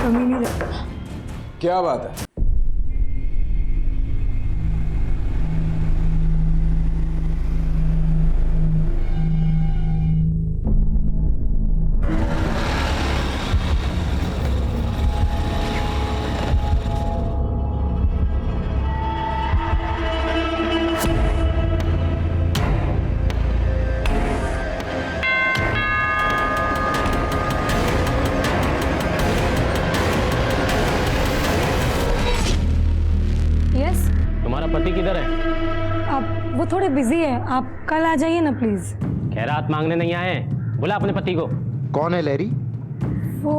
कमी नहीं रखता। क्या बात है? तुम्हारा पति किधर है? आप वो थोड़े बिजी है, आप कल आ जाइए ना प्लीज। खैरात मांगने नहीं आए हैं, बुला अपने पति को। कौन है लैरी? वो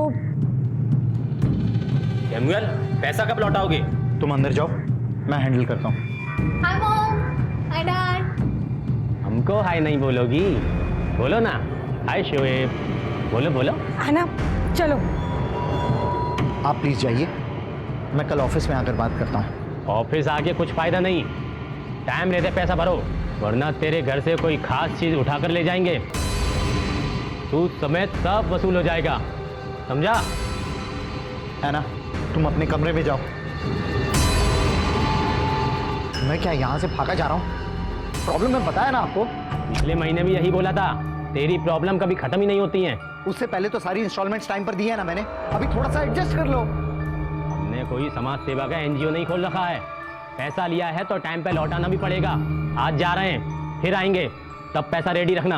सैमुअल, पैसा कब लौटाओगे? तुम अंदर जाओ, मैं हैंडल करता हूँ। Hi mom, hi dad. हमको हाय नहीं बोलोगी? बोलो ना, हाय शोएब, बोलो बोलो। आना, चलो। आप प्लीज जाइए, मैं कल ऑफिस में आकर बात करता हूँ। ऑफिस आके कुछ फायदा नहीं, टाइम रहते पैसा भरो, वरना तेरे घर से कोई खास चीज उठाकर ले जाएंगे। सूद समेत सब वसूल हो जाएगा, समझा? है ना, तुम अपने कमरे में जाओ। मैं क्या यहाँ से भागा जा रहा हूँ? प्रॉब्लम मैं बताया ना आपको। पिछले महीने भी यही बोला था, तेरी प्रॉब्लम कभी खत्म ही नहीं होती हैं। उससे पहले तो सारी इंस्टॉलमेंट्स टाइम पर दी है ना मैंने, अभी थोड़ा सा एडजस्ट कर लो। हमने कोई समाज सेवा का एनजीओ नहीं खोल रखा है, पैसा लिया है तो टाइम पे लौटाना भी पड़ेगा। आज जा रहे हैं, फिर आएंगे, तब पैसा रेडी रखना।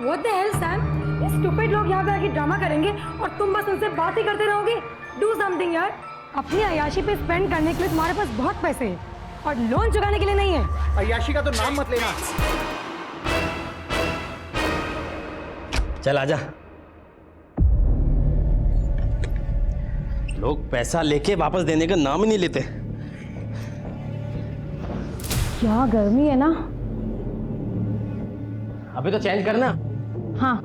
What the hell, Sam? ये stupid लोग यहाँ पे आके ड्रामा करेंगे और तुम बस उनसे बात ही करते रहोगे। Do something यार। अपनी अय्याशी पे स्पेंड करने के लिए तुम्हारे पास बहुत पैसे हैं और लोन चुकाने के लिए नहीं है। अय्याशी का तो नाम मत लेना। चल आजा। लोग पैसा लेके वापस देने का नाम ही नहीं लेते। क्या गर्मी है ना। अभी तो चेंज करना। हाँ।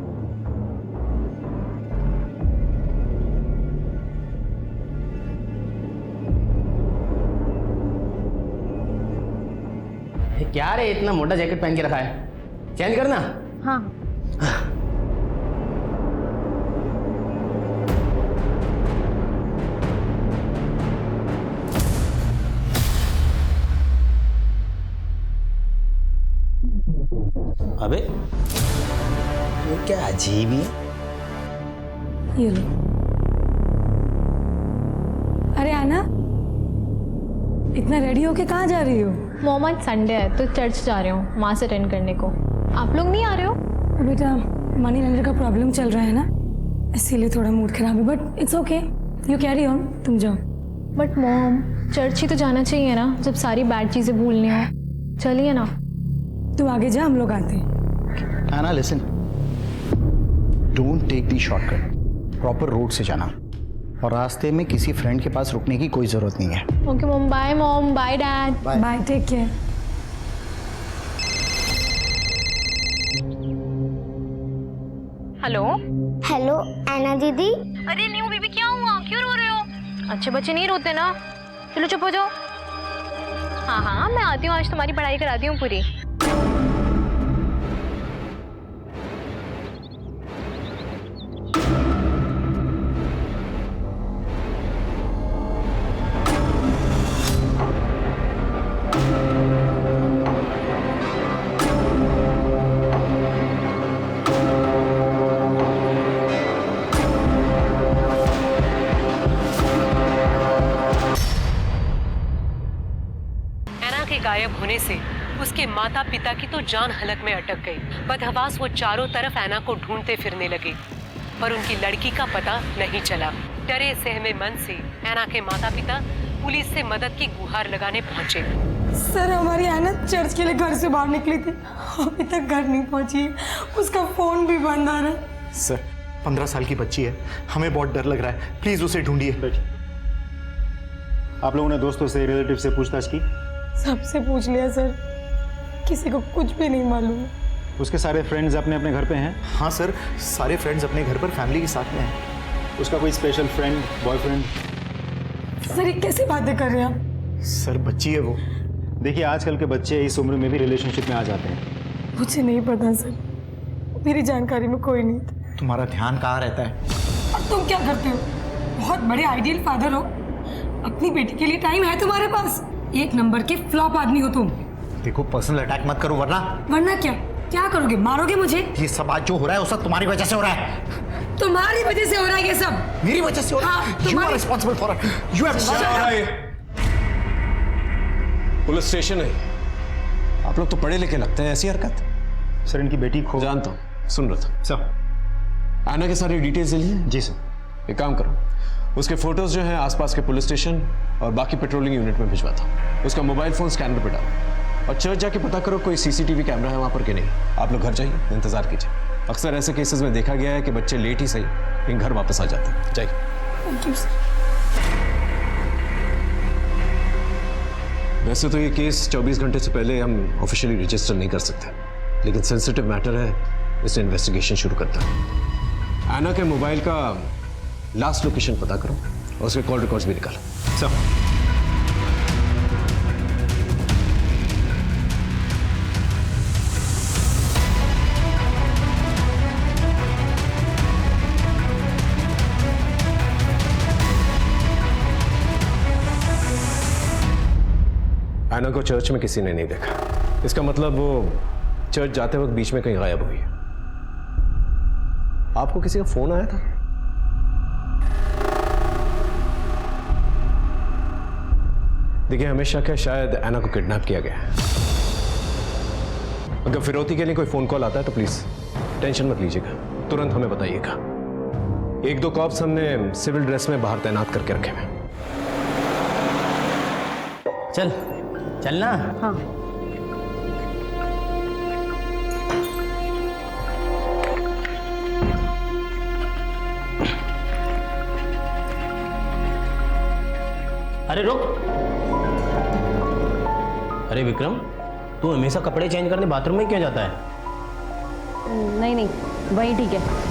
क्या रे, इतना मोटा जैकेट पहन के रखा है, चेंज करना। हाँ। अबे ये क्या अजीब ही है। ये लो। अरे आना, इतना रेडी होके कहाँ जा रही हो? मॉम आज संडे है तो चर्च जा रही हूँ मास अटेंड करने को। आप लोग नहीं आ रहे हो? बेटा मनी लेंडर का प्रॉब्लम चल रहा है ना, इसीलिए थोड़ा मूड खराब है, but it's okay, you carry on, तुम जाओ। बट मॉम चर्च ही तो जाना चाहिए ना, जब सारी बैड चीज़ें भूलनी हो। चलिए ना। तू आगे जा, हम लोग आते हैं। Anna, listen. Don't take the shortcut. Proper road से जाना और रास्ते में किसी फ्रेंड के पास रुकने की कोई जरूरत नहीं है। Okay mom, bye mom, bye dad. Bye, take care. Hello hello Anna दीदी। अरे न्यू बेबी, क्या हुआ, क्यों रो रहे हो? अच्छे बच्चे नहीं रोते ना, चलो चुप हो जाओ। हाँ हाँ मैं आती हूँ, आज तुम्हारी पढ़ाई कराती हूँ पूरी। गायब होने से उसके माता पिता की तो जान हलक में अटक गई। बदहवास वो चारों तरफ ऐना को ढूंढते फिरने लगे, पर उनकी लड़की का पता नहीं चला। डरे सहमे मन से ऐना के माता पिता पुलिस से मदद की गुहार लगाने पहुंचे। सर हमारी ऐना चर्च के लिए घर से बाहर निकली थी, अभी तक घर नहीं पहुंची, उसका फोन भी बंद आ रहा है। सर 15 साल की बच्ची है, हमें बहुत डर लग रहा है, प्लीज उसे ढूंढिए। आप लोगों ने दोस्तों से, रिलेटिव से पूछताछ की? सबसे पूछ लिया सर, किसी को कुछ भी नहीं मालूम। उसके सारे फ्रेंड्स अपने अपने घर पे हैं? हाँ सर, सारे फ्रेंड्स अपने घर पर फैमिली के साथ में हैं। उसका कोई स्पेशल फ्रेंड, बॉयफ्रेंड? सर ये कैसी बातें कर रहे हैं आप? सर बच्ची है वो। देखिए आजकल के बच्चे इस उम्र में भी रिलेशनशिप में आ जाते हैं। मुझे नहीं पता सर, मेरी जानकारी में कोई नहीं था। तुम्हारा ध्यान कहाँ रहता है? और तुम क्या करते हो? बहुत बड़े आइडियल फादर हो, अपनी बेटी के लिए टाइम है तुम्हारे पास। एक नंबर के फ्लॉप आदमी हो तुम। देखो पर्सनल अटैक मत करो वरना क्या क्या करोगे? मारोगे मुझे? ये सब आज जो हो रहा है वो सब तुम्हारी वजह से हो रहा है। तुम्हारी वजह से हो रहा है ये सब। मेरी वजह से हो रहा है? You are responsible for it. You have police station है, आप लोग तो पढ़े लिखे लगते हैं, ऐसी हरकत। सर इनकी बेटी खो। जानता हूँ, सुन रहा था। सर आना के सारे डिटेल्स ले लिए? जी सर। एक काम करो, उसके फोटोज जो हैं आसपास के पुलिस स्टेशन और बाकी पेट्रोलिंग यूनिट में भिजवाता हूँ। उसका मोबाइल फोन स्कैनर पे डालो और चर्च जाके पता करो कोई सीसीटीवी कैमरा है वहाँ पर कि नहीं। आप लोग घर जाइए, इंतजार कीजिए। अक्सर ऐसे केसेस में देखा गया है कि बच्चे लेट ही सही लेकिन घर वापस आ जाते हैं। जाइए। Thank you sir. वैसे तो ये केस 24 घंटे से पहले हम ऑफिशियली रजिस्टर नहीं कर सकते, लेकिन सेंसिटिव मैटर है, इसलिए इन्वेस्टिगेशन शुरू करता है। आना के मोबाइल का लास्ट लोकेशन पता करो और उसके कॉल रिकॉर्ड्स भी निकालो। सर आना को चर्च में किसी ने नहीं देखा, इसका मतलब वो चर्च जाते वक्त बीच में कहीं गायब हुई। आपको किसी का फोन आया था? देखिए हमें शक है शायद एना को किडनैप किया गया है। अगर फिरौती के लिए कोई फोन कॉल आता है तो प्लीज टेंशन मत लीजिएगा, तुरंत हमें बताइएगा। 1-2 कॉप्स हमने सिविल ड्रेस में बाहर तैनात करके रखे हैं। चलना। हाँ। अरे रुक। अरे विक्रम, तू हमेशा कपड़े चेंज करने बाथरूम में क्यों जाता है? नहीं वही ठीक है।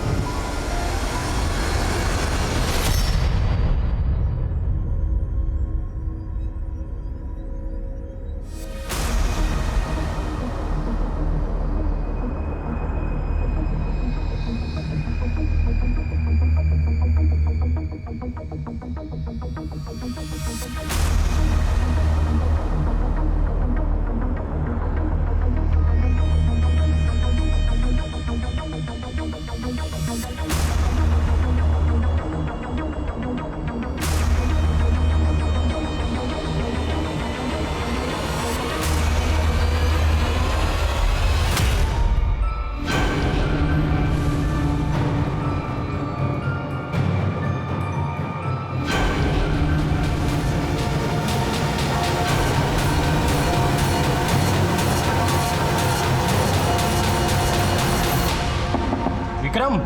विक्रम,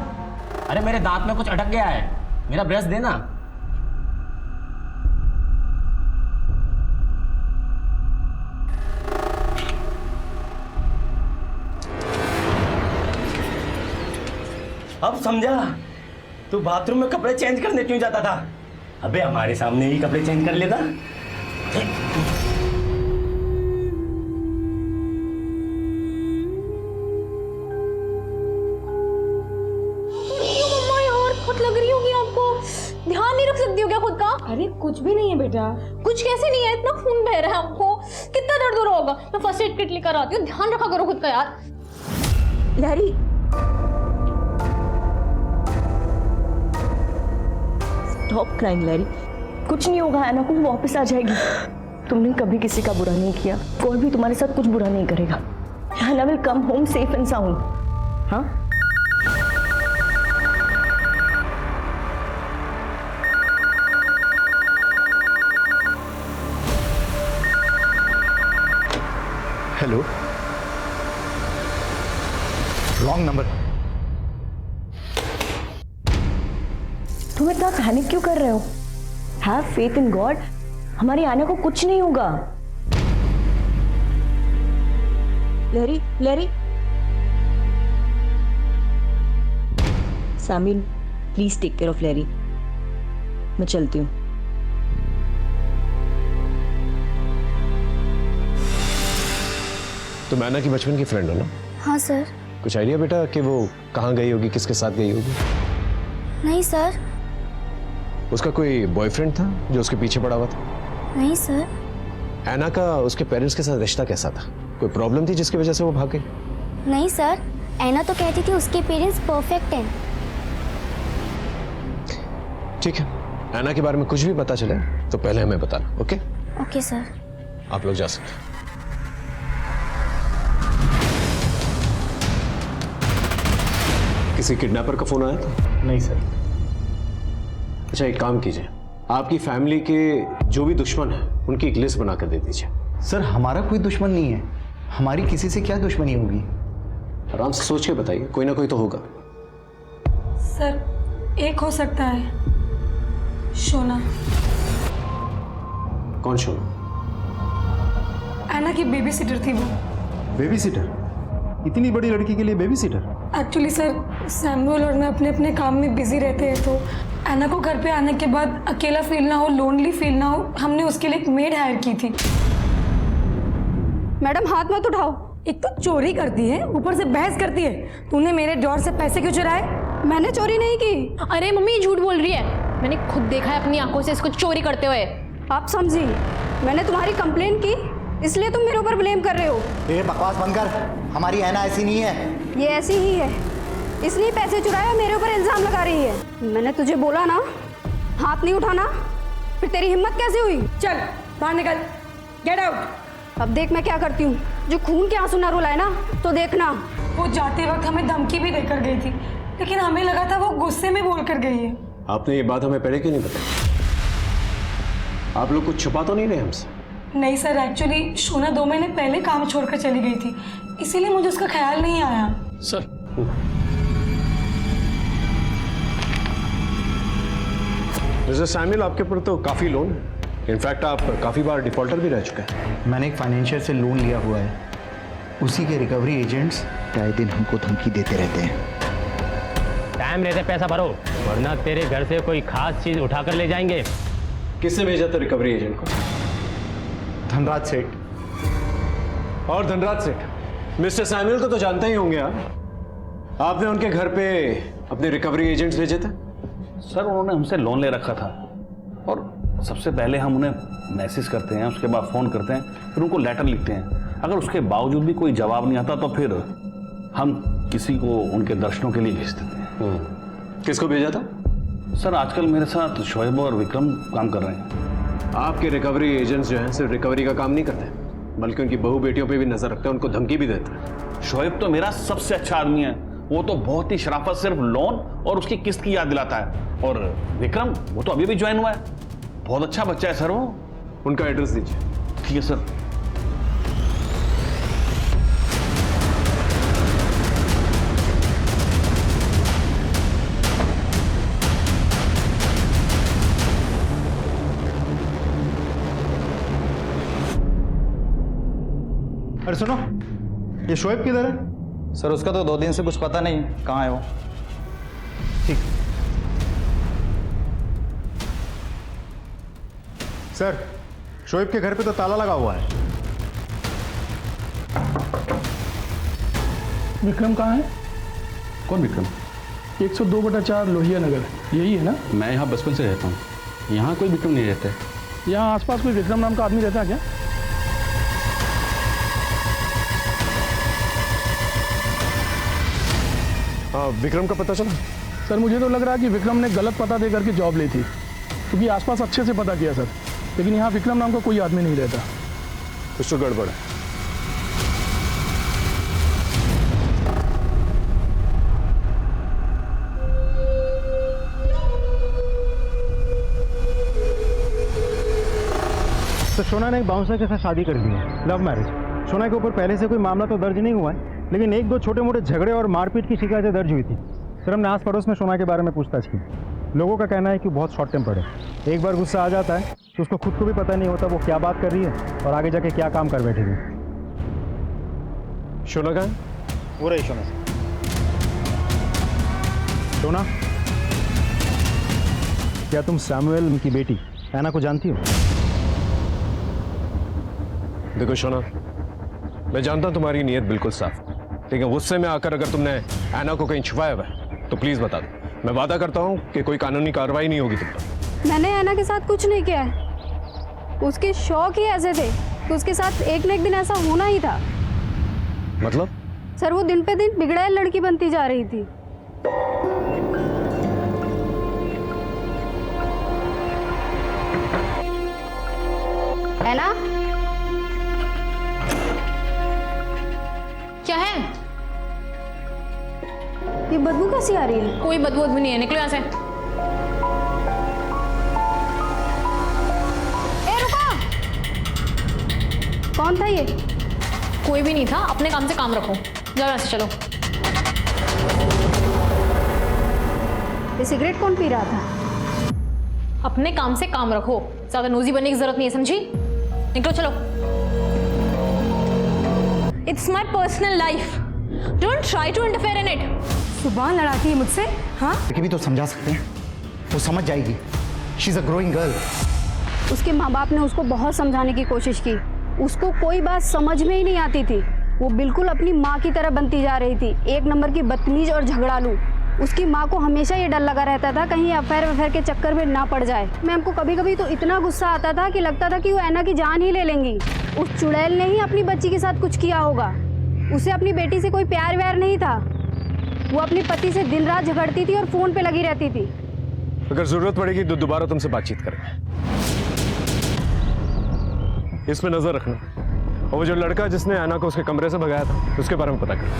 अरे मेरे दांत में कुछ अटक गया है, मेरा ब्रश देना। अब समझा तू बाथरूम में कपड़े चेंज करने क्यों जाता था। अबे हमारे सामने ही कपड़े चेंज कर लेता। लग रही होगी आपको, ध्यान नहीं रख सकती हो क्या खुद का? अरे कुछ भी नहीं है बेटा। कुछ कैसे नहीं है, इतना खून बह रहा है आपको, कितना दर्द हो रहा होगा। मैं फर्स्ट एड किट लेकर आती हूँ, ध्यान रखा करो खुद का यार। लहरी, स्टॉप क्राइंग लहरी, कुछ नहीं होगा, एना को वापस आ जाएगी। तुमने कभी किसी का बुरा नहीं किया, कोई भी तुम्हारे साथ कुछ बुरा नहीं करेगा। Anna will come home safe and sound. हाँ हेलो, रॉन्ग नंबर। तुम इतना पैनिक क्यों कर रहे हो? हैव फेथ इन गॉड, हमारी आना को कुछ नहीं होगा। लहरी, लहरी, सामिल प्लीज टेक केयर ऑफ लहरी। मैं चलती हूँ। तुम आना की बचपन की फ्रेंड हो ना? हाँ सर। कुछ आइडिया बेटा कि वो कहाँ गई होगी, किसके साथ गई होगी? नहीं सर। उसका कोई बॉयफ्रेंड था जो उसके पीछे पड़ा हुआ था? नहीं सर। ऐना का उसके पेरेंट्स के साथ रिश्ता कैसा था? कोई प्रॉब्लम थी जिसकी वजह से वो भाग गई? नहीं सर, ऐना तो कहती थी उसके पेरेंट्स परफेक्ट हैं। ठीक है, ऐना के बारे में कुछ भी पता चले तो पहले हमें बताना। ओके? Okay sir. आप लोग जा सकते हैं। किसी किडनैपर का फोन आया था? नहीं सर। अच्छा, एक काम कीजिए, आपकी फैमिली के जो भी दुश्मन हैं उनकी एक लिस्ट बना कर दे दीजिए। सर हमारा कोई दुश्मन नहीं है, हमारी किसी से क्या दुश्मनी होगी? आराम से सोच के बताइए, कोई ना कोई तो होगा। सर एक हो सकता है, शोना। कौन शोना? ऐना की बेबी सिटर थी वो। Baby seater? इतनी बड़ी लड़की के लिए baby seater? Actually sir, Samuel और मैं अपने अपने काम में बिजी रहते हैं, तो ऐना को घर पे आने के बाद अकेला फील ना हो, लोनली फील ना हो, हमने उसके लिए एक मेड हायर की थी। मैडम हाथ मत उठाओ। एक तो चोरी करती है, ऊपर से बहस करती है। तूने मेरे ड्रॉर से पैसे क्यों चुराए? मैंने चोरी नहीं की। अरे मम्मी ये झूठ बोल रही है, मैंने खुद देखा है अपनी आंखों से इसको चोरी करते हुए। आप समझी, मैंने तुम्हारी कंप्लेंट की इसलिए तुम मेरे ऊपर ब्लेम कर रहे हो। ए बकवास बंद कर, हमारी ऐना ऐसी नहीं है। ये ऐसी ही है, इसलिए पैसे चुराए और मेरे ऊपर इल्जाम लगा रही है। मैंने तुझे बोला ना हाथ नहीं उठाना, फिर तेरी हिम्मत कैसे हुई? चल बाहर निकल, गेट आउट। अब देख मैं क्या करती हूँ, जो खून के आंसू ना रुलाए ना तो देखना। वो जाते वक्त हमें धमकी भी देकर गई थी, लेकिन हमें लगा था वो गुस्से में बोल कर गई है। आपने ये बात हमें पहले क्यों नहीं बताई? आप लोग कुछ छुपा तो नहीं रहे हमसे? नहीं सर, एक्चुअली शोना 2 महीने पहले काम छोड़कर चली गई थी, इसीलिए मुझे उसका ख्याल नहीं आया। सर मिस्टर सैमुअल, आपके ऊपर तो काफी लोन है। इनफैक्ट आप काफी बार डिफॉल्टर भी रह चुके हैं। मैंने एक फाइनेंशियर से लोन लिया हुआ है, उसी के रिकवरी एजेंट्स आए दिन हमको धमकी देते रहते हैं। टाइम रहते पैसा भरो, वरना तेरे घर से कोई खास चीज उठाकर ले जाएंगे। किसने भेजा था रिकवरी एजेंट को? धनराज सेठ। और धनराज सेठ मिस्टर सैमुअल को तो जानते ही होंगे आप। आपने उनके घर पे अपने रिकवरी एजेंट्स भेजे थे? सर उन्होंने हमसे लोन ले रखा था और सबसे पहले हम उन्हें मैसेज करते हैं, उसके बाद फ़ोन करते हैं, फिर उनको लेटर लिखते हैं। अगर उसके बावजूद भी कोई जवाब नहीं आता तो फिर हम किसी को उनके दर्शनों के लिए भेज देते हैं। किसको भेजा था? सर आजकल मेरे साथ शोएब और विक्रम काम कर रहे हैं। आपके रिकवरी एजेंट्स जो हैं सिर्फ रिकवरी का काम नहीं करते, बल्कि उनकी बहू बेटियों पे भी नजर रखते हैं, उनको धमकी भी देते हैं। शोएब तो मेरा सबसे अच्छा आदमी है, वो तो बहुत ही शराफत सिर्फ लोन और उसकी किस्त की याद दिलाता है। और विक्रम वो तो अभी भी ज्वाइन हुआ है, बहुत अच्छा बच्चा है सर वो। उनका एड्रेस दीजिए। ठीक है सर। अरे सुनो, ये शोएब किधर है? सर उसका तो 2 दिन से कुछ पता नहीं कहाँ है वो। ठीक। सर शोएब के घर पे तो ताला लगा हुआ है। विक्रम कहाँ है? कौन विक्रम? 102/4 लोहिया नगर, यही है ना? मैं यहाँ बचपन से रहता हूँ, यहाँ कोई विक्रम नहीं रहता है। यहाँ आसपास कोई विक्रम नाम का आदमी रहता है क्या? विक्रम का पता चला? सर मुझे तो लग रहा है कि विक्रम ने गलत पता दे करके जॉब ली थी, क्योंकि आसपास अच्छे से पता किया सर, लेकिन यहाँ विक्रम नाम का कोई आदमी नहीं रहता। कुछ तो गड़बड़ है। तो शोना ने एक बाउंसर के साथ शादी कर दी है, लव मैरिज। शोना के ऊपर पहले से कोई मामला तो दर्ज नहीं हुआ है, लेकिन 1-2 छोटे मोटे झगड़े और मारपीट की शिकायतें दर्ज हुई थी। सर हमने आस पड़ोस में शोना के बारे में पूछताछ की। लोगों का कहना है कि बहुत शॉर्ट टेम्पर्ड है, एक बार गुस्सा आ जाता है तो उसको खुद को भी पता नहीं होता वो क्या बात कर रही है और आगे जाके क्या काम कर बैठेगी। शोना कहाँ है? वो रही शोना। शोना, क्या तुम सैमुअल की बेटी ऐना को जानती हो? देखो शोना, मैं जानता हूं तुम्हारी नीयत बिल्कुल साफ, लेकिन गुस्से में आकर अगर तुमने ऐना को कहीं छुपाया हुआ है तो प्लीज बता दो। मैं वादा करता हूं कि कोई कानूनी कार्रवाई नहीं होगी तुम पर। मैंने ऐना के साथ कुछ नहीं किया है। उसके शौक ही ऐसे थे कि उसके साथ एक न एक दिन ऐसा होना ही था। मतलब? सर वो दिन पे दिन बिगड़ैल लड़की बनती जा रही थी। ऐना, क्या है? ये बदबू कैसी आ रही है? कोई बदबू नहीं है, निकलो यहाँ से। ए रुको! कौन था ये? कोई भी नहीं था, अपने काम से काम रखो। जाओ यहाँ से, चलो। ये सिगरेट कौन पी रहा था? अपने काम से काम रखो, ज्यादा नोजी बनने की जरूरत नहीं है, समझी? निकलो, चलो। It's my personal life, don't try to interfere in it. सुबह लड़ाती है मुझसे, हाँ? लेकिन भी तो समझा सकते हैं, वो समझ जाएगी। She is a growing girl. उसके माँ बाप ने उसको बहुत समझाने की कोशिश की, उसको कोई बात समझ में ही नहीं आती थी। वो बिल्कुल अपनी माँ की तरह बनती जा रही थी, एक नंबर की बदतमीज और झगड़ालू। उसकी माँ को हमेशा ये डर लगा रहता था कहीं अफेयर वफेयर के चक्कर में ना पड़ जाए। मैम को कभी कभी तो इतना गुस्सा आता था कि लगता था कि वो ऐना की जान ही ले लेंगी। उस चुड़ैल ने ही अपनी बच्ची के साथ कुछ किया होगा। उसे अपनी बेटी से कोई प्यार व्यार नहीं था। वो अपने पति से दिन रात झगड़ती थी और फोन पे लगी रहती थी। अगर जरूरत पड़ेगी तो दोबारा तुमसे बातचीत करेंगे। इसमें नजर रखना, और वो जो लड़का जिसने ऐना को उसके कमरे से भगाया था उसके बारे में पता करना।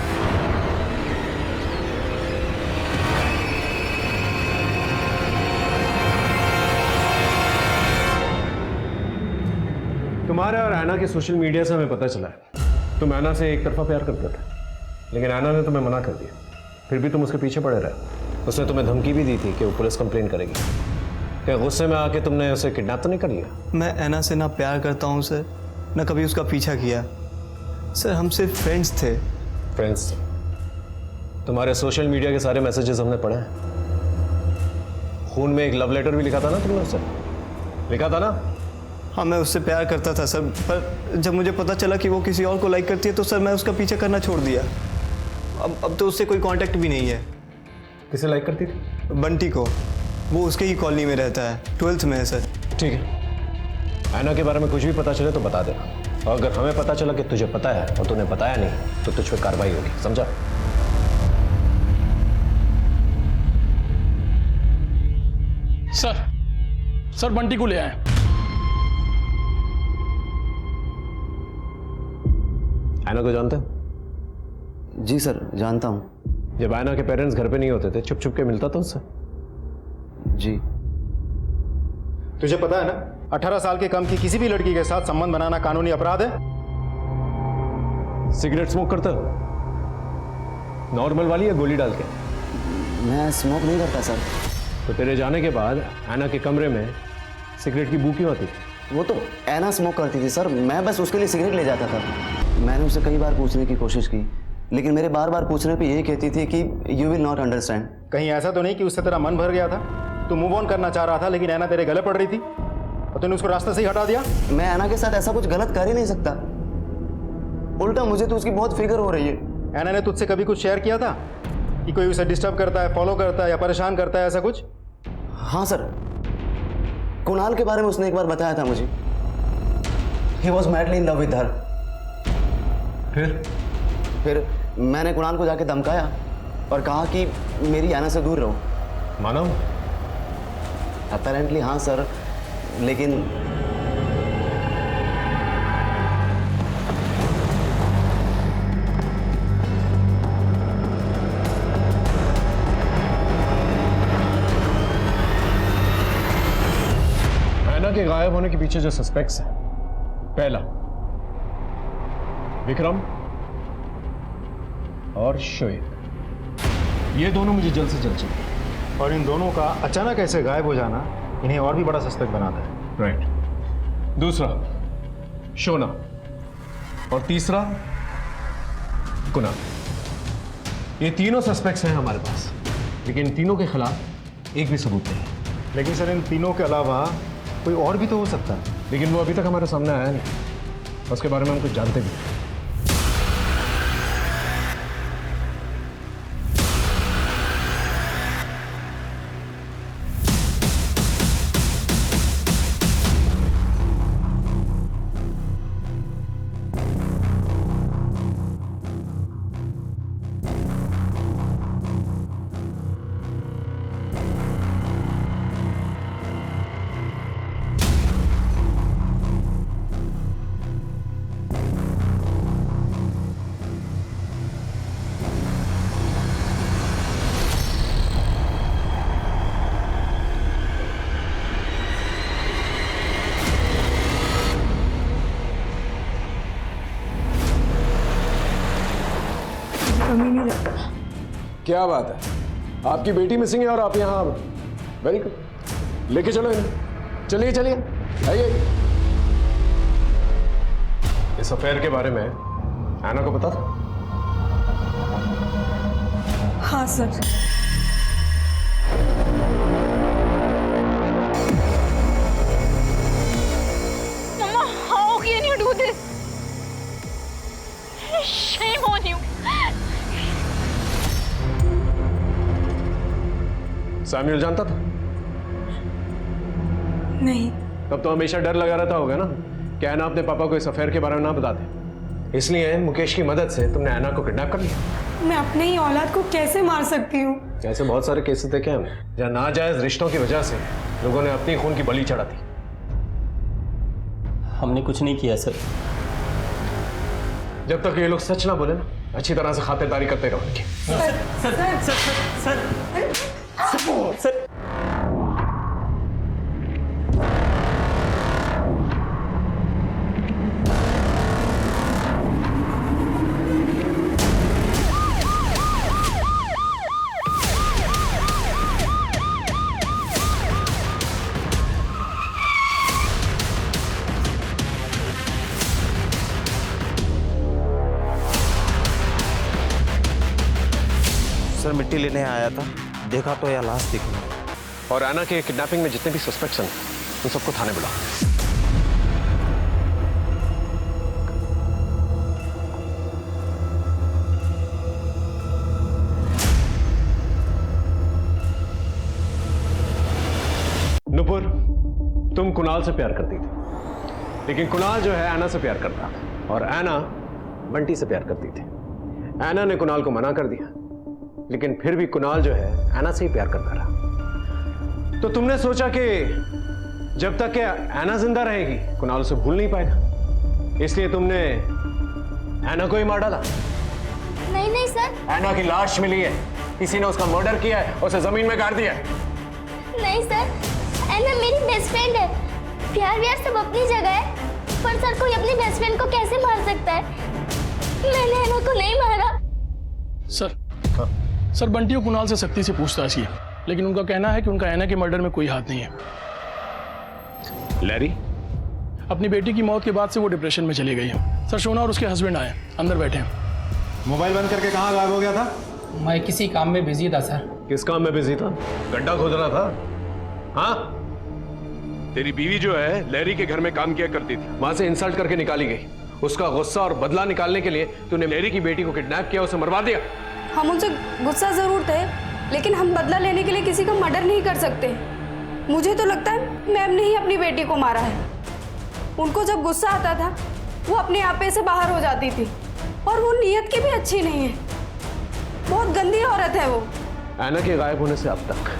तुम्हारे और ऐना के सोशल मीडिया से हमें पता चला है तुम ऐना से एक तरफा प्यार करते थे, लेकिन ऐना ने तुम्हें मना कर दिया। फिर भी तुम उसके पीछे पड़े रहे। उसने तुम्हें धमकी भी दी थी कि वो पुलिस कंप्लेन करेगी। क्या गुस्से में आके तुमने उसे किडनैप तो नहीं कर लिया? मैं ऐना से ना प्यार करता हूँ सर, ना कभी उसका पीछा किया सर। हम सिर्फ फ्रेंड्स थे। फ्रेंड्स? तुम्हारे सोशल मीडिया के सारे मैसेजेस हमने पढ़े हैं। खून में एक लव लेटर भी लिखा था ना तुमने उससे? लिखा था ना? हाँ, मैं उससे प्यार करता था सर, पर जब मुझे पता चला कि वो किसी और को लाइक करती है तो सर मैं उसका पीछा करना छोड़ दिया। अब तो उससे कोई कांटेक्ट भी नहीं है। किसे लाइक करती थी? बंटी को। वो उसके ही कॉलोनी में रहता है, 12th में है सर। ठीक है, ऐना के बारे में कुछ भी पता चले तो बता देना, और अगर हमें पता चला कि तुझे पता है और तूने बताया नहीं तो तुझ पे कार्रवाई होगी, समझा? सर बंटी को ले आए। ऐना को जानते हो? जी सर, जानता हूँ। जब ऐना के पेरेंट्स घर पे नहीं होते थे छुप छुप के मिलता था उससे? जी। तुझे पता है ना, 18 साल के कम की किसी भी लड़की के साथ संबंध बनाना कानूनी अपराध है। सिगरेट स्मोक करते हो? नॉर्मल वाली या गोली डाल के? मैं स्मोक नहीं करता सर। तो तेरे जाने के बाद ऐना के कमरे में सिगरेट की बू क्यों आती? वो तो ऐना स्मोक करती थी सर, मैं बस उसके लिए सिगरेट ले जाता था। मैंने उसे कई बार पूछने की कोशिश की, लेकिन मेरे बार बार पूछने पे यही कहती थी कि यू विल नॉट अंडरस्टैंड। कहीं ऐसा तो नहीं कि उससे तेरा मन भर गया था, तू मूव ऑन करना चाह रहा था, लेकिन ऐना तेरे गले पड़ रही थी और तूने उसको रास्ते से ही हटा दिया? मैं ऐना के साथ ऐसा कुछ गलत कर ही नहीं सकता, उल्टा मुझे तो उसकी बहुत फिक्र हो रही है। ऐना ने तुझसे कभी कुछ शेयर किया था कि कोई उसे डिस्टर्ब करता है, फॉलो करता है या परेशान करता है, ऐसा कुछ? हाँ सर, कुणाल के बारे में उसने एक बार बताया था मुझे। He was madly in love with her। फिर मैंने कुणाल को जाके धमकाया और कहा कि मेरी ऐना से दूर रहो। मानो? अपेरेंटली हाँ सर, लेकिन ऐना के गायब होने के पीछे जो सस्पेक्ट्स हैं, पहला विक्रम और शोएब, ये दोनों मुझे जल्द से जल्द चाहिए। और इन दोनों का अचानक ऐसे गायब हो जाना इन्हें और भी बड़ा सस्पेक्ट बनाता है। राइट। दूसरा शोना, और तीसरा कुणाल। ये तीनों सस्पेक्ट्स हैं हमारे पास, लेकिन इन तीनों के खिलाफ एक भी सबूत नहीं। लेकिन सर इन तीनों के अलावा कोई और भी तो हो सकता है। लेकिन वो अभी तक हमारे सामने आया नहीं, उसके बारे में हम कुछ जानते भी नहीं। क्या बात है, आपकी बेटी मिसिंग है और आप यहाँ? वेरी गुड, लेके चलो इन्हें। चलिए चलिए, आइए। इस अफेयर के बारे में एना को पता था? हाँ sir. Mama, how can you do this? Shame on you. Samuel जानता था? नहीं। तब तो हमेशा डर लगा रहता होगा ना कि एना अपने पापा को इस अफेयर के बारे में ना बता दे। इसलिए मुकेश की मदद से तुमने एना को किडनैप कर लिया। मैं अपने ही औलाद को कैसे मार सकती हूँ? ऐसे बहुत सारे केसेस देखे हमने जहाँ नाजायज रिश्तों की वजह से लोगों ने अपनी खून की बलि चढ़ा दी। हमने कुछ नहीं किया सर। जब तक ये लोग सच ना बोले ना, अच्छी तरह से खातिरदारी करते रहो उनकी। Sir sir sir sir sir sir sir मिट्टी लेने आया था, देखा तो यह लाश दिखी। और एना के किडनैपिंग में जितने भी सस्पेक्ट्स हैं उन सबको थाने बुलाओ। नुपुर, तुम कुणाल से प्यार करती थी, लेकिन कुणाल जो है एना से प्यार करता था और एना बंटी से प्यार करती थी। एना ने कुणाल को मना कर दिया, लेकिन फिर भी कुणाल जो है एना से ही प्यार करता रहा। तो तुमने सोचा कि जब तक कि एना जिंदा रहेगी कुणाल उसे भूल नहीं पाएगा, इसलिए तुमने एना को ही मार डाला। नहीं नहीं सर। एना की लाश मिली है, किसी ने उसका मर्डर किया है, उसे जमीन में गाड़ दिया है। नहीं सर, एना मेरी बेस्ट फ्रेंड है। प्यार व्यार सब अपनी जगह है, पर सर कोई अपनी बेस्ट फ्रेंड को कैसे मार सकता है? मैंने एना को नहीं मारा। सर बंटी और कुणाल से सख्ती से पूछताछ की, लेकिन उनका कहना है कि उनका एना के मर्डर में कोई हाथ नहीं है। लैरी? अपनी बेटी की मौत के बाद से वो डिप्रेशन में चली गई है। सर शोना और उसके हस्बैंड आए, अंदर बैठे हैं। मोबाइल बंद करके कहाँ गायब हो गया था? मैं किसी काम में बिजी था सर। किस काम में बिजी था? गड्ढा खोद रहा था? हाँ? तेरी बीवी जो है लैरी के घर में काम किया करती थी, वहां से इंसल्ट करके निकाली गई। उसका गुस्सा और बदला निकालने के लिए तूने लैरी की बेटी को किडनैप किया, उसे मरवा दिया। हम उनसे गुस्सा जरूर थे, लेकिन हम बदला लेने के लिए किसी का मर्डर नहीं कर सकते। मुझे तो लगता है मैम ने ही अपनी बेटी को मारा है। उनको जब गुस्सा आता था वो अपने आपे से बाहर हो जाती थी, और वो नीयत की भी अच्छी नहीं है। बहुत गंदी औरत है वो। एना के गायब होने से अब तक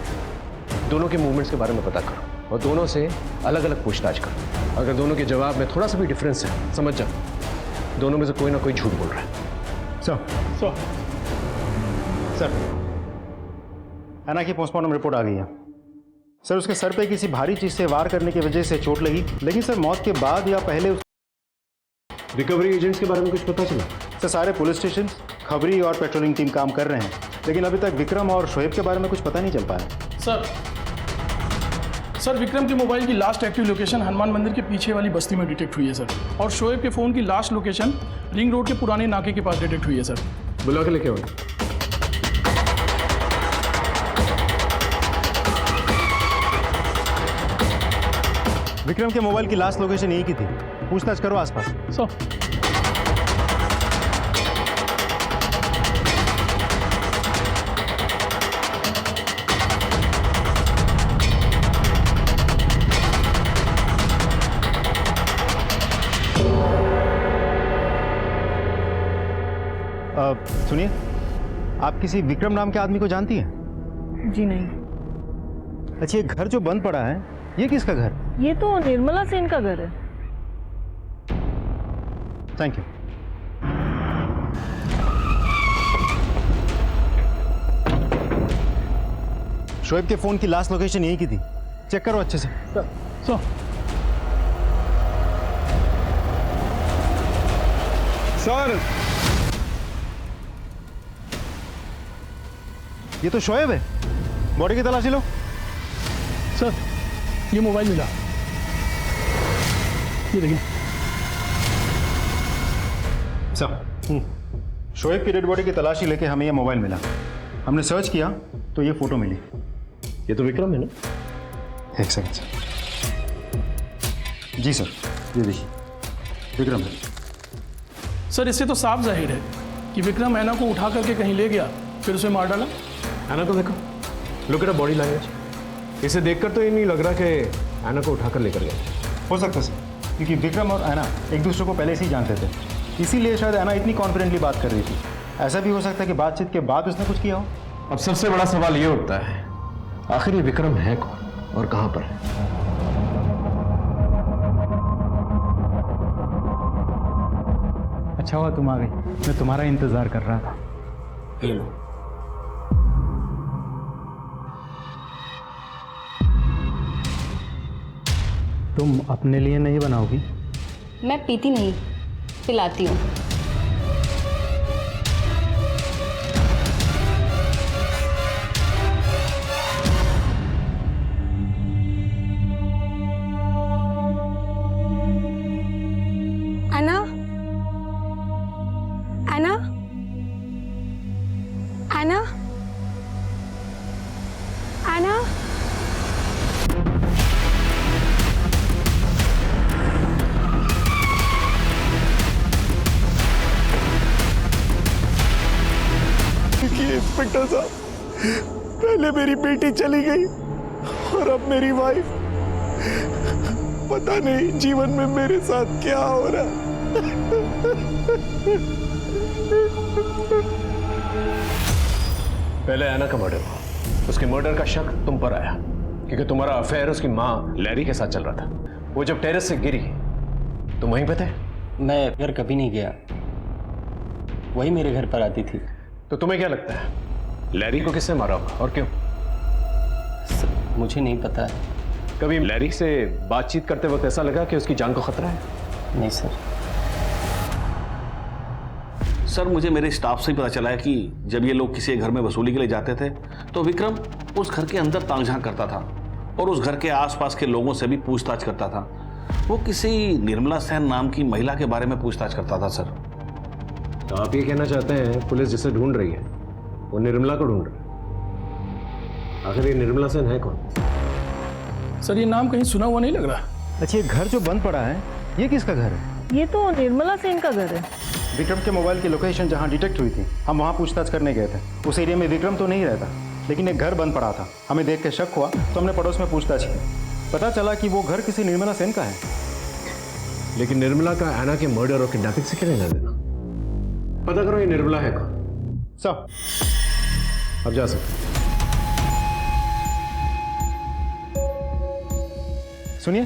दोनों के मूवमेंट्स के बारे में पता करो और दोनों से अलग अलग पूछताछ करो। अगर दोनों के जवाब में थोड़ा सा भी डिफरेंस है, समझ जा दोनों में से कोई ना कोई झूठ बोल रहा है। सर एना की पोस्टमार्टम रिपोर्ट आ गई है। सर उसके सर पे किसी भारी चीज से वार करने की वजह से चोट लगी, लेकिन सर मौत के बाद या पहले रिकवरी एजेंट्स के बारे में कुछ पता चला? सर सारे पुलिस स्टेशन, खबरी और पेट्रोलिंग टीम काम कर रहे हैं, लेकिन अभी तक विक्रम और शोएब के बारे में कुछ पता नहीं चल पाया। सर विक्रम के मोबाइल की लास्ट एक्टिव लोकेशन हनुमान मंदिर के पीछे वाली बस्ती में डिटेक्ट हुई है सर, और शोएब के फोन की लास्ट लोकेशन रिंग रोड के पुराने नाके के पास डिटेक्ट हुई है सर। बुला के लेके आओ। विक्रम के मोबाइल की लास्ट लोकेशन यही की थी, पूछताछ करो आसपास। सुनिए, आप किसी विक्रम नाम के आदमी को जानती हैं? जी नहीं। अच्छा, ये घर जो बंद पड़ा है ये किसका घर? ये तो निर्मला सेन का घर है। Thank you. शोएब के फोन की लास्ट लोकेशन यही की थी, चेक करो अच्छे से। सर ये तो शोएब है। बॉडी की तलाशी लो। सर ये मोबाइल मिला, ये देखिए सर। शोएब की डेड बॉडी की तलाशी लेके हमें ये मोबाइल मिला। हमने सर्च किया तो ये फोटो मिली। ये तो विक्रम है ना? एक सेकंड सर। जी सर, ये देखिए विक्रम है। सर इससे तो साफ जाहिर है कि विक्रम ऐना को उठा करके कहीं ले गया, फिर उसे मार डाला। ऐना को देखो, लुक एट बॉडी लैंग्वेज। इसे देखकर तो ये नहीं लग रहा कि ऐना को उठाकर लेकर गया। हो सकता है सर, क्योंकि विक्रम और ऐना एक दूसरे को पहले से ही जानते थे, इसीलिए शायद ऐना इतनी कॉन्फिडेंटली बात कर रही थी। ऐसा भी हो सकता है कि बातचीत के बाद उसने कुछ किया हो। अब सबसे बड़ा सवाल ये उठता है, आखिर ये विक्रम है कौन और कहां पर है? अच्छा हुआ तुम आ गई, मैं तुम्हारा इंतजार कर रहा था। ये लो। तुम अपने लिए नहीं बनाओगी? मैं पीती नहीं, पिलाती हूँ। ऐना, ऐना, ऐना, ऐना। इंस्पेक्टर साहब, पहले मेरी बेटी चली गई और अब मेरी वाइफ। पता नहीं जीवन में मेरे साथ क्या हो रहा है। पहले ऐना का मर्डर हुआ, उसके मर्डर का शक तुम पर आया क्योंकि तुम्हारा अफेयर उसकी माँ लैरी के साथ चल रहा था। वो जब टेरेस से गिरी तुम वहीं पे थे? मैं घर कभी नहीं गया, वही मेरे घर पर आती थी। तो तुम्हें क्या लगता है लैरी को किसने मारा होगा और क्यों? मुझे नहीं पता। कभी लैरी से बातचीत करते वक्त ऐसा लगा कि उसकी जान को खतरा है? नहीं सर। सर मुझे मेरे स्टाफ से ही पता चला है कि जब ये लोग किसी घर में वसूली के लिए जाते थे तो विक्रम उस घर के अंदर ताक झांक करता था और उस घर के आसपास के लोगों से भी पूछताछ करता था। वो किसी निर्मला सेन नाम की महिला के बारे में पूछताछ करता था सर। तो आप ये कहना चाहते हैं पुलिस जिसे ढूंढ रही है वो निर्मला को ढूंढ रही है? आखिर ये निर्मला सेन है कौन? सर ये नाम कहीं सुना हुआ नहीं लग रहा। अच्छा, ये घर जो बंद पड़ा है ये किसका घर है? ये तो निर्मला सेन का घर है। विक्रम के मोबाइल की लोकेशन जहाँ डिटेक्ट हुई थी, हम वहाँ पूछताछ करने गए थे। उस एरिया में विक्रम तो नहीं रहता, लेकिन एक घर बंद पड़ा था। हमें देख के शक हुआ तो हमने पड़ोस में पूछताछ की। पता चला कि वो घर किसी निर्मला सेन का है। लेकिन निर्मला का ऐना के मर्डर और किडनैपिंग से क्या लेना देना? पता करो ये निर्मला है कौन। सब अब जा सकते। सुनिए,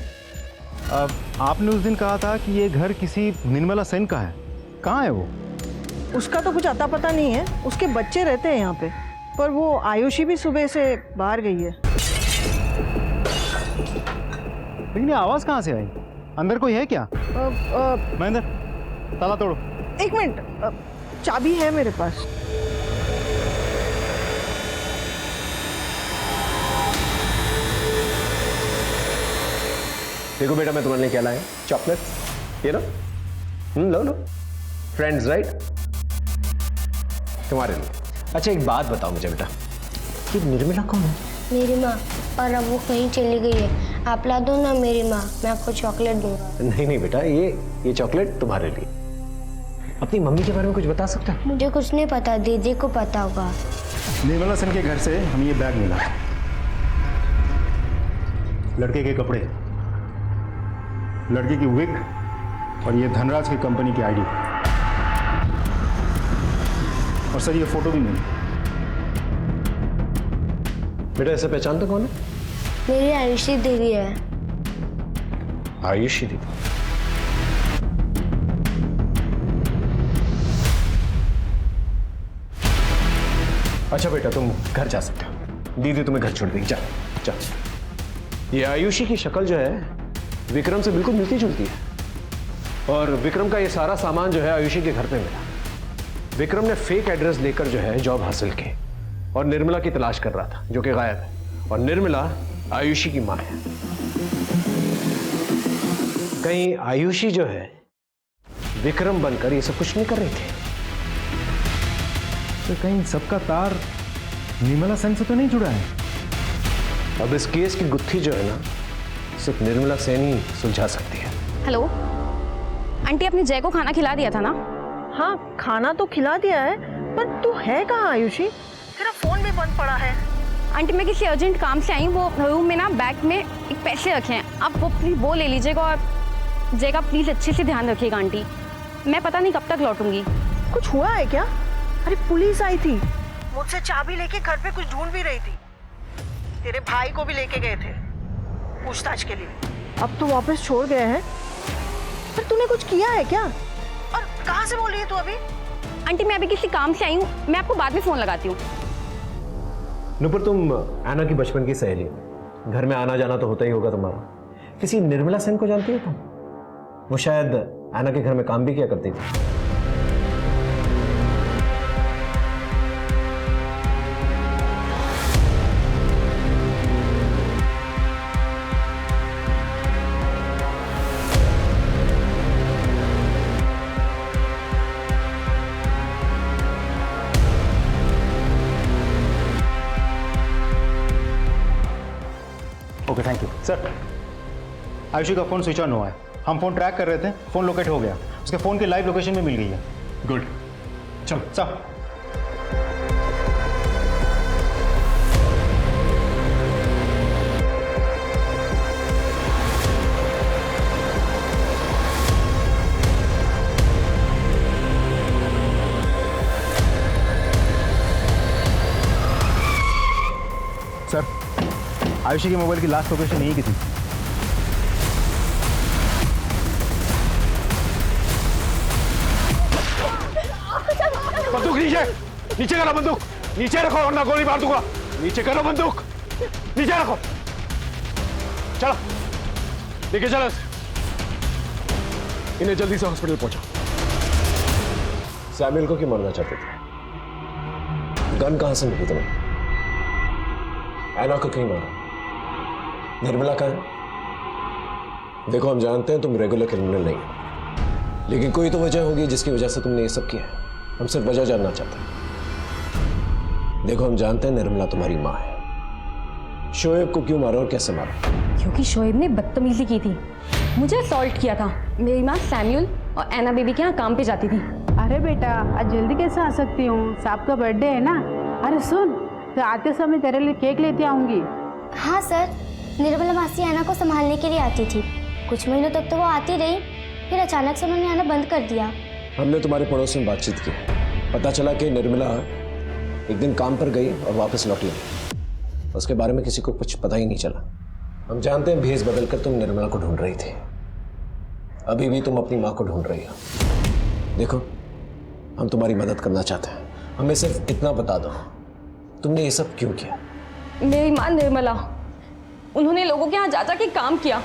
आपने उस दिन कहा था कि ये घर किसी निर्मला सेन का है। कहाँ है वो? उसका तो कुछ अता पता नहीं है। उसके बच्चे रहते हैं यहाँ पे, पर वो आयुषी भी सुबह से बाहर गई है। लेकिन ये आवाज कहाँ से आई? अंदर कोई है क्या? महेंद्र, ताला तोड़ो। एक मिनट, चाबी है मेरे पास। देखो बेटा, मैं तुम्हारे लिए क्या लाया? चॉकलेट, ये लो। लो लो, फ्रेंड्स राइट, तुम्हारे लिए। अच्छा एक बात बताओ मुझे बेटा, कि निर्मला कौन है? मेरी माँ, और अब वो कहीं चली गई है। आप ला दो ना मेरी माँ, मैं आपको चॉकलेट दूंगा। नहीं नहीं बेटा, ये चॉकलेट तुम्हारे लिए। अपनी मम्मी के बारे में कुछ बता सकता है? मुझे कुछ नहीं पता, दीदी को पता होगा। निर्मला सेन के घर से हमें ये बैग मिला, लड़के के कपड़े, लड़के की विग और ये धनराज की कंपनी की आईडी। और सर ये फोटो भी मिली। बेटा इसे पहचानते कौन है? मेरी आयुषी दीदी है। आयुषी दीदी? अच्छा बेटा तुम घर जा सकते हो, दीदी तुम्हें घर छोड़ देगी। जा जा। ये आयुषी की शक्ल जो है विक्रम से बिल्कुल मिलती जुलती है, और विक्रम का ये सारा सामान जो है आयुषी के घर पे मिला। विक्रम ने फेक एड्रेस लेकर जो है जॉब हासिल की, और निर्मला की तलाश कर रहा था, जो कि गायब है। और निर्मला आयुषी की मां है। कहीं आयुषी जो है विक्रम बनकर ये सब कुछ नहीं कर रही थी? तो कहीं सबका तार निर्मला सेन से तो नहीं जुड़ा है? अब इस केस की गुत्थी जो है ना, सिर्फ निर्मला सेन ही सुलझा सकती है। हेलो आंटी, आपने जय को खाना खिला दिया था ना? हाँ, खाना तो खिला दिया है, पर तू है कहाँ आयुषी? तेरा फोन भी बंद पड़ा है। आंटी मैं किसी अर्जेंट काम से आई हूँ, वो रूम में ना बैग में एक पैसे रखे हैं, आप वो प्लीज वो ले लीजिएगा। और जय का प्लीज अच्छे से ध्यान रखिएगा आंटी, मैं पता नहीं कब तक लौटूंगी। कुछ हुआ है क्या? अरे पुलिस आई थी, मुझसे चाबी लेके घर पे कुछ ढूंढ भी रही थी। तेरे भाई को भी लेके गए थे पूछताछ के लिए। अब तो वापस छोड़ गए हैं। पर तूने कुछ किया है क्या? और कहाँ से बोल रही है तू अभी? आंटी मैं अभी किसी काम से आई हूँ, मैं आपको बाद में फोन लगाती हूँ। नूपुर, तुम ऐना की बचपन की सहेली हो, घर में आना जाना तो होता ही होगा तुम्हारा। किसी निर्मला सेन को जानती हो तुम? वो शायद ऐना के घर में काम भी किया करती थी। Okay thank you sir. Ayushi का फ़ोन स्विच ऑन हुआ है, हम फ़ोन ट्रैक कर रहे थे, फ़ोन लोकेट हो गया, उसके फ़ोन की लाइव लोकेशन भी मिल गई है। गुड, चलो सर। सर आयुषी के मोबाइल की लास्ट लोकेशन यही की थी। बंदूक नीचे, नीचे करो बंदूक, नीचे रखो वरना गोली मार दूंगा। नीचे करो बंदूक, नीचे रखो। चलो लेके चलो इन्हें, जल्दी से हॉस्पिटल पहुंचो। सैमुअल को क्यों मारना चाहते थे? गन कहां से मिली तुम्हें? ऐना को क्यों मारा? निर्मला का है? देखो हम जानते हैं तुम रेगुलर क्रिमिनल नहीं हो, लेकिन कोई तो वजह होगी जिसकी वजह से तुमने ये सब किया है। हम सिर्फ वजह जानना चाहते हैं। देखो हम जानते हैं निर्मला तुम्हारी माँ है। शोएब को क्यों मारा और कैसे मारा? क्योंकि शोएब ने बदतमीजी की थी, मुझे असॉल्ट किया था। मेरी माँ सैमुअल और ऐना बेबी के यहाँ काम पे जाती थी। अरे बेटा आज जल्दी कैसे आ सकती हूँ, साहब का बर्थडे है ना। अरे सुन, तो आते समय तेरे लिए केक लेते आऊंगी। हाँ सर, निर्मला मासी ऐना को संभालने के लिए आती थी। कुछ महीनों तक तो वो आती रही, फिर अचानक से उन्होंने आना बंद कर दिया। हमने तुम्हारे पड़ोस में बातचीत की, पता चला कि निर्मला एक दिन काम पर गई और वापस लौटी नहीं। उसके बारे में किसी को कुछ पता ही नहीं चला। हम जानते हैं भेस बदलकर तुम निर्मला को ढूंढ रही थी, अभी भी तुम अपनी माँ को ढूंढ रही हो। देखो हम तुम्हारी मदद करना चाहते हैं, हमें सिर्फ इतना बता दो तुमने ये सब क्यों किया? मेरी माँ निर्मला, उन्होंने लोगों के यहाँ जा के काम किया,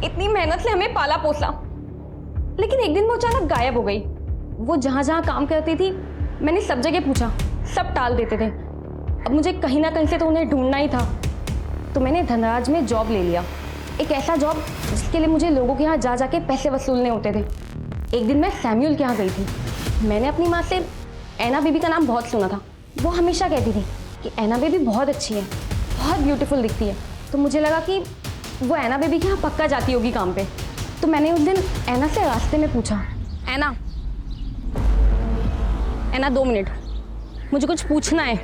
इतनी मेहनत से हमें पाला पोसा, लेकिन एक दिन वो अचानक गायब हो गई। वो जहाँ जहाँ काम करती थी मैंने सब जगह पूछा, सब टाल देते थे। अब मुझे कहीं ना कहीं से तो उन्हें ढूंढना ही था, तो मैंने धनराज में जॉब ले लिया, एक ऐसा जॉब जिसके लिए मुझे लोगों के यहाँ जा के पैसे वसूलने होते थे। एक दिन मैं सैमुअल के यहाँ गई थी, मैंने अपनी माँ से ऐना बेबी का नाम बहुत सुना था। वो हमेशा कहती थी कि ऐना बेबी बहुत अच्छी है, बहुत ब्यूटीफुल दिखती है, तो मुझे लगा कि वो ऐना बेबी के यहाँ पक्का जाती होगी काम पे। तो मैंने उस दिन ऐना से रास्ते में पूछा, ऐना 2 मिनट, मुझे कुछ पूछना है।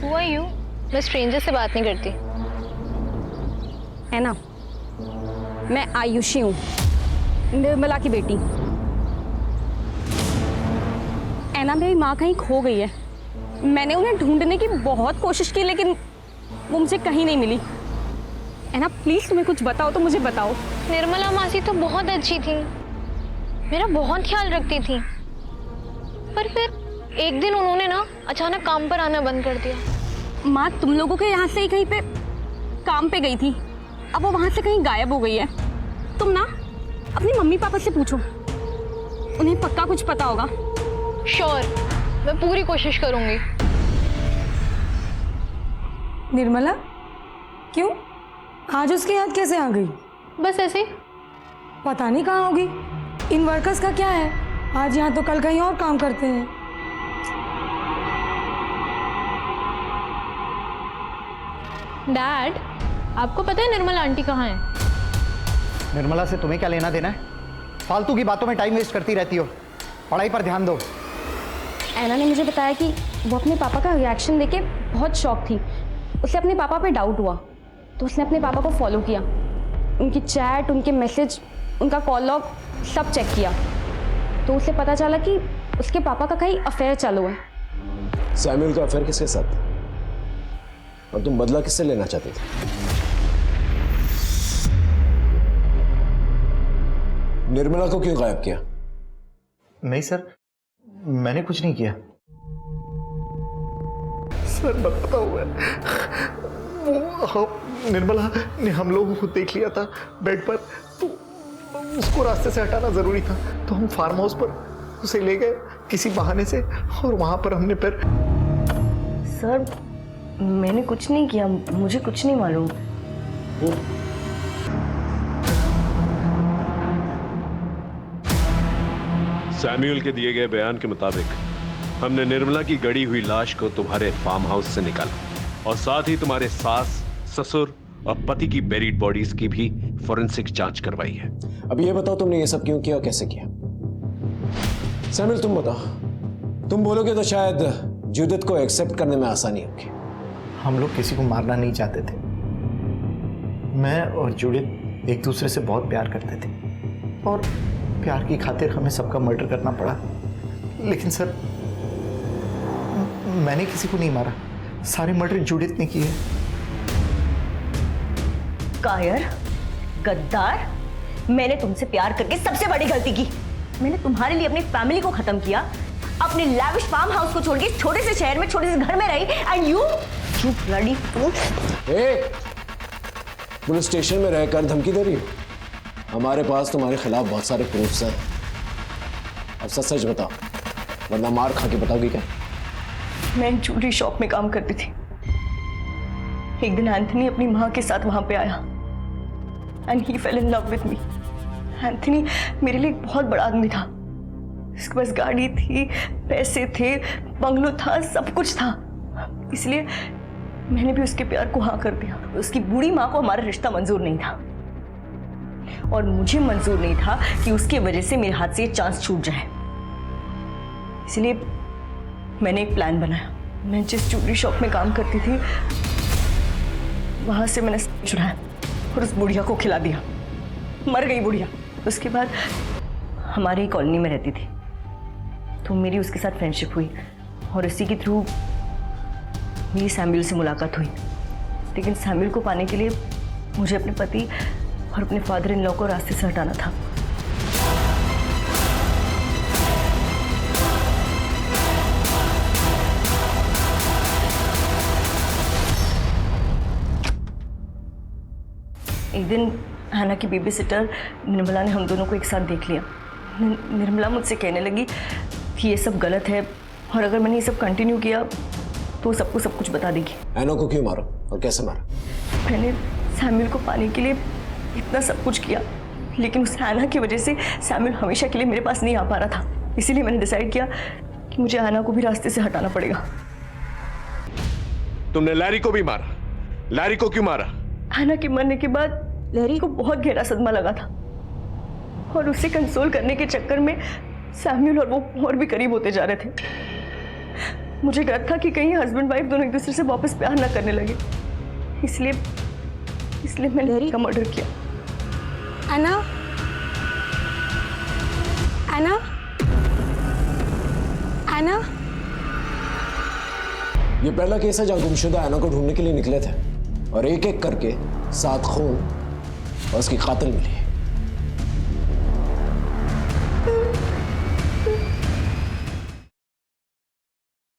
Who are you? मैं स्ट्रेंजर से बात नहीं करती। ऐना, मैं आयुषी हूँ, निर्मला की बेटी। ऐना मेरी माँ कहीं खो गई है, मैंने उन्हें ढूंढने की बहुत कोशिश की लेकिन वो मुझे कहीं नहीं मिली। ऐना प्लीज तुम्हें कुछ बताओ तो मुझे बताओ। निर्मला मासी तो बहुत अच्छी थी, मेरा बहुत ख्याल रखती थी, पर फिर एक दिन उन्होंने ना अचानक काम पर आना बंद कर दिया। माँ तुम लोगों के यहाँ से ही कहीं पे काम पे गई थी, अब वो वहाँ से कहीं गायब हो गई है। तुम ना अपनी मम्मी पापा से पूछो, उन्हें पक्का कुछ पता होगा। श्योर, मैं पूरी कोशिश करूंगी। निर्मला, क्यों? आज उसकी याद कैसे आ गई? बस ऐसे ही। पता नहीं कहाँ होगी। इन वर्कर्स का क्या है, आज यहाँ तो कल कहीं और काम करते हैं। डैड, आपको पता है निर्मला आंटी कहाँ है? निर्मला से तुम्हें क्या लेना देना है? फालतू की बातों में टाइम वेस्ट करती रहती हो। पढ़ाई पर ध्यान दो। ऐना ने मुझे बताया कि वो अपने पापा का रिएक्शन देके बहुत शॉक थी। उसे अपने पापा पे डाउट हुआ तो उसने अपने पापा को फॉलो किया, उनकी चैट, उनके मैसेज, उनका कॉल लॉग सब चेक किया। तो उसे पता चला कि उसके पापा का कहीं अफेयर चालू है। सैमुअल का अफेयर किसके साथ था? और तुम बदला किससे लेना चाहते थे? निर्मला को क्यों गायब किया? नहीं सर, मैंने कुछ नहीं किया। सर बताता हूँ मैं, निर्मला ने हम लोगों को देख लिया था बेड पर, तो उसको रास्ते से हटाना जरूरी था, तो हम फार्म हाउस पर उसे ले गए किसी बहाने से, और वहां पर हमने फिर। सर मैंने कुछ नहीं किया, मुझे कुछ नहीं मालूम। सैमुअल के दिए गए बयान के मुताबिक हमने निर्मला की गड़ी हुई लाश को तुम्हारे फार्म हाउस से निकाला और साथ ही तुम्हारे सास, ससुर और पति की बेरीड बॉडीज की भी फॉरेंसिक जांच करवाई है। अब ये बताओ तुमने ये सब क्यों किया और कैसे किया? सैमुअल तुम बताओ। तुम बोलोगे तो शायद जूडिथ को एक्सेप्ट करने में आसानी होगी। हम लोग किसी को मारना नहीं चाहते थे। मैं और जूडिथ एक दूसरे से बहुत प्यार करते थे और प्यार की खातिर हमें सबका मर्डर करना पड़ा। लेकिन सर मैंने किसी को नहीं मारा, सारे मर्डर जूडिथ ने किए। कायर, गद्दार, मैंने तुमसे प्यार करके सबसे बड़ी गलती की। मैंने तुम्हारे लिए अपनी फैमिली को खत्म किया, अपने लैविश फार्म हाउस को छोड़ के छोटे से शहर में छोटे से घर में रही, and you bloody fool. Police station में रहकर धमकी दे रही हो? हमारे पास तुम्हारे खिलाफ बहुत सारे प्रूफ्स हैं। अब सच सच बताओ, वरना मार खा के बताओगी क्या? मैं ज्वेलरी शॉप में काम करती थी। एक दिन एंथनी अपनी माँ के साथ वहां पे आया and he fail in love with me. Anthony मेरे लिए एक बहुत बड़ा आदमी था। उसके पास गाड़ी थी, पैसे थे, बंगलो था, सब कुछ था। इसलिए मैंने भी उसके प्यार को हाँ कर दिया। उसकी बूढ़ी माँ को हमारा रिश्ता मंजूर नहीं था और मुझे मंजूर नहीं था कि उसकी वजह से मेरे हाथ से ये चांस छूट जाए। इसलिए मैंने एक प्लान बनाया। मैं जिस ज्वेलरी शॉप में काम करती थी वहां से मैंने चुराया और उस बुढ़िया को खिला दिया। मर गई बुढ़िया। उसके बाद हमारे ही कॉलोनी में रहती थी, तो मेरी उसके साथ फ्रेंडशिप हुई और इसी के थ्रू मेरी सैमुअल से मुलाकात हुई। लेकिन सैमुअल को पाने के लिए मुझे अपने पति और अपने फादर इन लॉ को रास्ते से हटाना था। एक दिन हैना की बेबी सिटर निर्मला ने हम दोनों को एक साथ देख लिया। निर्मला मुझसे कहने लगी कि ये सब गलत है और अगर मैंने ये सब कंटिन्यू किया तो सबको सब कुछ बता देगी। हैना को क्यों मारा और कैसे मारा? मैंने सैमुअल को पाने के लिए इतना सब कुछ किया, लेकिन उस हैना की वजह से सैमुअल हमेशा के लिए मेरे पास नहीं आ पा रहा था। इसीलिए मैंने डिसाइड किया कि मुझे हैना को भी रास्ते से हटाना पड़ेगा। तुमने लैरी को भी मारा? लैरी को क्यों मारा? हैना के मरने के बाद लैरी को बहुत गहरा सदमा लगा था और उसे कंसोल करने के चक्कर में सैमुअल और वो और भी करीब होते जा रहे थे। मुझे डर था कि कहीं हस्बैंड वाइफ दोनों एक दूसरे से वापस प्यार ना करने लगे, इसलिए मैंने लैरी का मर्डर किया। ऐना, ऐना, ऐना, ये पहला केस है जहां गुमशुदा ऐना को ढूंढने के लिए निकले थे और एक एक करके 7 खून और उसकी कातिल मिली।